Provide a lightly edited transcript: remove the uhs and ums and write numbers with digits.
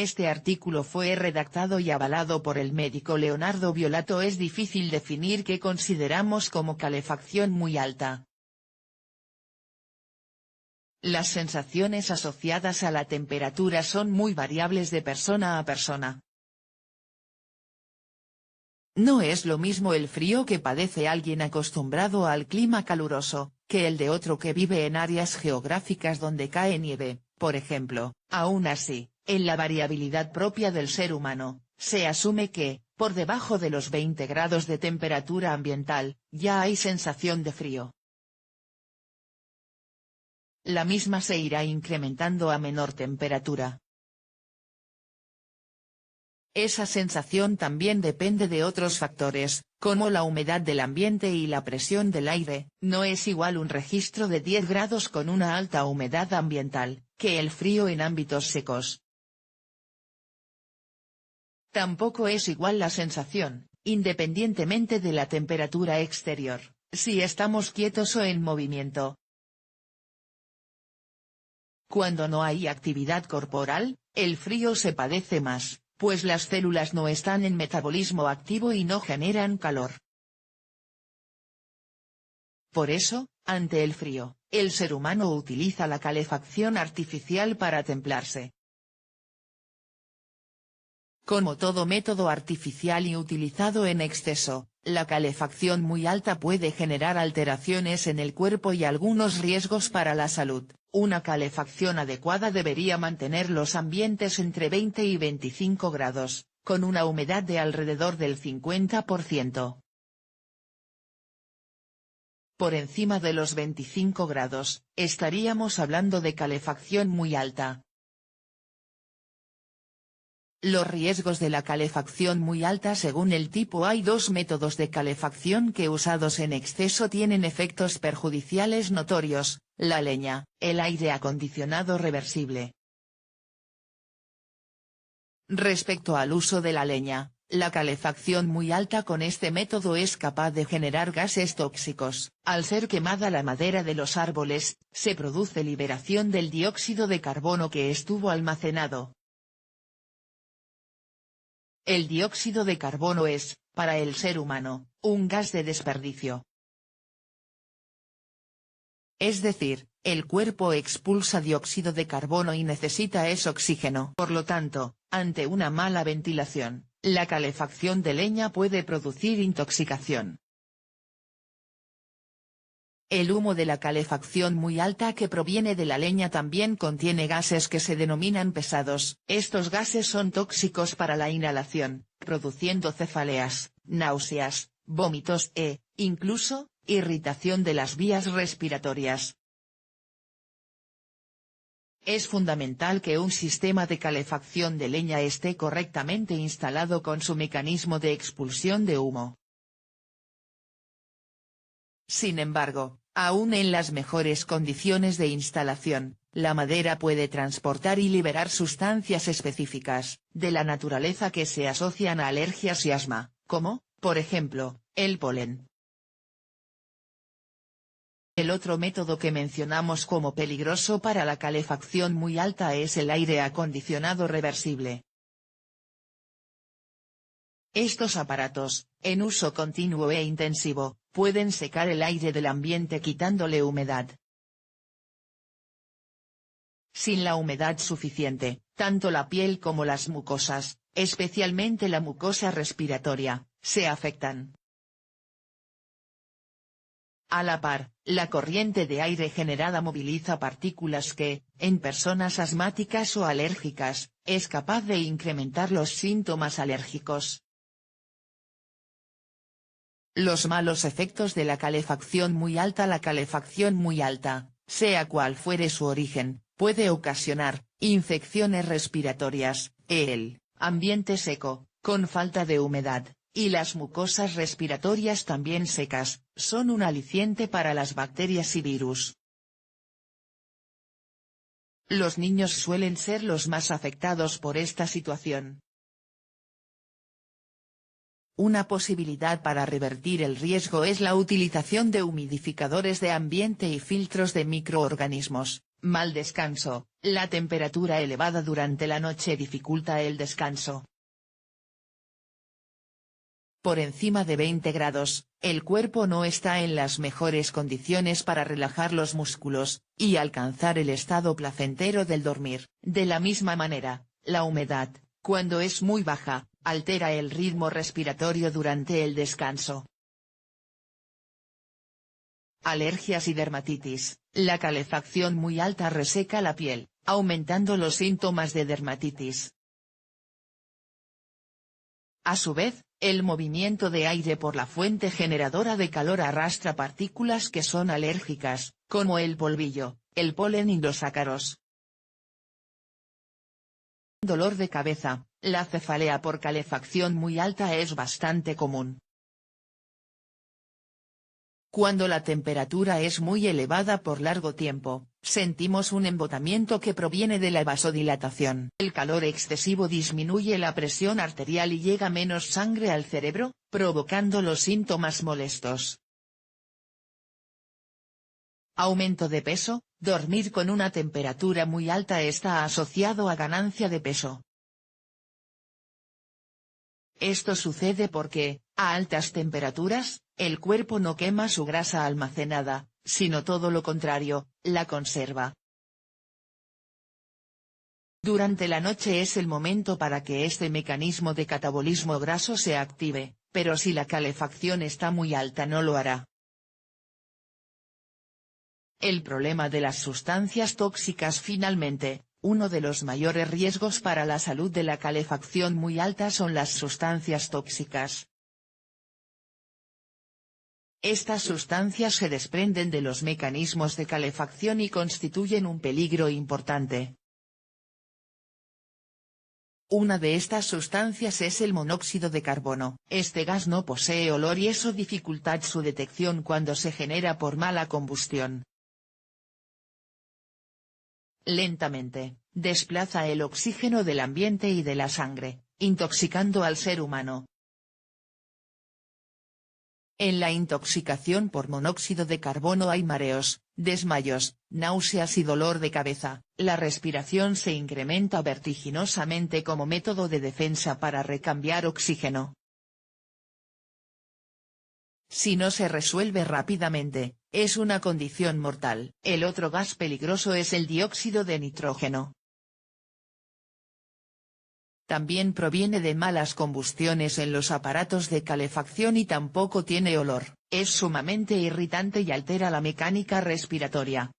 Este artículo fue redactado y avalado por el médico Leonardo Violato. Es difícil definir qué consideramos como calefacción muy alta. Las sensaciones asociadas a la temperatura son muy variables de persona a persona. No es lo mismo el frío que padece alguien acostumbrado al clima caluroso, que el de otro que vive en áreas geográficas donde cae nieve, por ejemplo. Aún así, en la variabilidad propia del ser humano, se asume que, por debajo de los 20 grados de temperatura ambiental, ya hay sensación de frío. La misma se irá incrementando a menor temperatura. Esa sensación también depende de otros factores, como la humedad del ambiente y la presión del aire. No es igual un registro de 10 grados con una alta humedad ambiental, que el frío en ámbitos secos. Tampoco es igual la sensación, independientemente de la temperatura exterior, si estamos quietos o en movimiento. Cuando no hay actividad corporal, el frío se padece más, pues las células no están en metabolismo activo y no generan calor. Por eso, ante el frío, el ser humano utiliza la calefacción artificial para templarse. Como todo método artificial y utilizado en exceso, la calefacción muy alta puede generar alteraciones en el cuerpo y algunos riesgos para la salud. Una calefacción adecuada debería mantener los ambientes entre 20 y 25 grados, con una humedad de alrededor del 50%. Por encima de los 25 grados, estaríamos hablando de calefacción muy alta. Los riesgos de la calefacción muy alta. Según el tipo, hay dos métodos de calefacción que usados en exceso tienen efectos perjudiciales notorios: la leña, el aire acondicionado reversible. Respecto al uso de la leña, la calefacción muy alta con este método es capaz de generar gases tóxicos. Al ser quemada la madera de los árboles, se produce liberación del dióxido de carbono que estuvo almacenado. El dióxido de carbono es, para el ser humano, un gas de desperdicio. Es decir, el cuerpo expulsa dióxido de carbono y necesita ese oxígeno. Por lo tanto, ante una mala ventilación, la calefacción de leña puede producir intoxicación. El humo de la calefacción muy alta que proviene de la leña también contiene gases que se denominan pesados. Estos gases son tóxicos para la inhalación, produciendo cefaleas, náuseas, vómitos e, incluso, irritación de las vías respiratorias. Es fundamental que un sistema de calefacción de leña esté correctamente instalado con su mecanismo de expulsión de humo. Sin embargo, aún en las mejores condiciones de instalación, la madera puede transportar y liberar sustancias específicas, de la naturaleza que se asocian a alergias y asma, como, por ejemplo, el polen. El otro método que mencionamos como peligroso para la calefacción muy alta es el aire acondicionado reversible. Estos aparatos, en uso continuo e intensivo, pueden secar el aire del ambiente quitándole humedad. Sin la humedad suficiente, tanto la piel como las mucosas, especialmente la mucosa respiratoria, se afectan. A la par, la corriente de aire generada moviliza partículas que, en personas asmáticas o alérgicas, es capaz de incrementar los síntomas alérgicos. Los malos efectos de la calefacción muy alta. La calefacción muy alta, sea cual fuere su origen, puede ocasionar infecciones respiratorias. El ambiente seco, con falta de humedad, y las mucosas respiratorias también secas, son un aliciente para las bacterias y virus. Los niños suelen ser los más afectados por esta situación. Una posibilidad para revertir el riesgo es la utilización de humidificadores de ambiente y filtros de microorganismos, Mal descanso. La temperatura elevada durante la noche dificulta el descanso. Por encima de 20 grados, el cuerpo no está en las mejores condiciones para relajar los músculos, y alcanzar el estado placentero del dormir. De la misma manera, la humedad, cuando es muy baja, altera el ritmo respiratorio durante el descanso. Alergias y dermatitis. La calefacción muy alta reseca la piel, aumentando los síntomas de dermatitis. A su vez, el movimiento de aire por la fuente generadora de calor arrastra partículas que son alérgicas, como el polvillo, el polen y los ácaros. Dolor de cabeza. La cefalea por calefacción muy alta es bastante común. Cuando la temperatura es muy elevada por largo tiempo, sentimos un embotamiento que proviene de la vasodilatación. El calor excesivo disminuye la presión arterial y llega menos sangre al cerebro, provocando los síntomas molestos. Aumento de peso. Dormir con una temperatura muy alta está asociado a ganancia de peso. Esto sucede porque, a altas temperaturas, el cuerpo no quema su grasa almacenada, sino todo lo contrario, la conserva. Durante la noche es el momento para que este mecanismo de catabolismo graso se active, pero si la calefacción está muy alta no lo hará. El problema de las sustancias tóxicas. Finalmente, uno de los mayores riesgos para la salud de la calefacción muy alta son las sustancias tóxicas. Estas sustancias se desprenden de los mecanismos de calefacción y constituyen un peligro importante. Una de estas sustancias es el monóxido de carbono. Este gas no posee olor y eso dificulta su detección cuando se genera por mala combustión. Lentamente, desplaza el oxígeno del ambiente y de la sangre, intoxicando al ser humano. En la intoxicación por monóxido de carbono hay mareos, desmayos, náuseas y dolor de cabeza. La respiración se incrementa vertiginosamente como método de defensa para recambiar oxígeno. Si no se resuelve rápidamente, es una condición mortal. El otro gas peligroso es el dióxido de nitrógeno. También proviene de malas combustiones en los aparatos de calefacción y tampoco tiene olor. Es sumamente irritante y altera la mecánica respiratoria.